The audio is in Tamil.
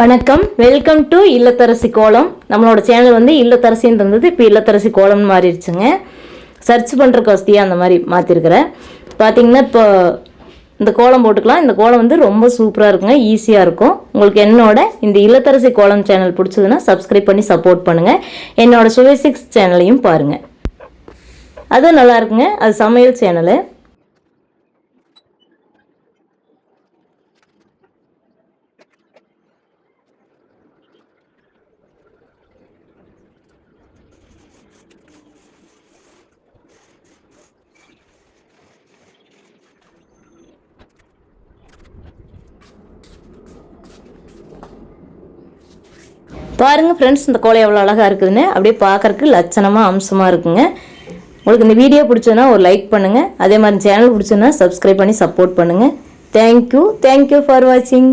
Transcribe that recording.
வணக்கம், வெல்கம் டு இல்லத்தரசி கோலம். நம்மளோட சேனல் வந்து இல்லத்தரசின்னு இருந்தது, இப்போ இல்லத்தரசி கோலம்னு மாறிடுச்சுங்க. சர்ச் பண்ணுறக்கு வசதியாக அந்த மாதிரி மாற்றிருக்கிறேன். பார்த்தீங்கன்னா இப்போ இந்த கோலம் போட்டுக்கலாம். இந்த கோலம் வந்து ரொம்ப சூப்பராக இருக்குங்க, ஈஸியாக இருக்கும். உங்களுக்கு என்னோட இந்த இல்லத்தரசி கோலம் சேனல் பிடிச்சதுன்னா சப்ஸ்கிரைப் பண்ணி சப்போர்ட் பண்ணுங்கள். என்னோட சுவைசிக்ஸ் சேனலையும் பாருங்கள், அதுவும் நல்லா இருக்குங்க. அது சமையல் சேனலு. பாருங்கள் ஃப்ரெண்ட்ஸ், இந்த கோலம் எவ்வளோ அழகாக இருக்குதுன்னு. அப்படியே பார்க்குறக்கு லட்சணமாக அம்சமாக இருக்குங்க. உங்களுக்கு இந்த வீடியோ பிடிச்சதுன்னா ஒரு லைக் பண்ணுங்கள். அதே மாதிரி சேனல் பிடிச்சதுன்னா சப்ஸ்கிரைப் பண்ணி சப்போர்ட் பண்ணுங்கள். தேங்க்யூ ஃபார் வாட்சிங்.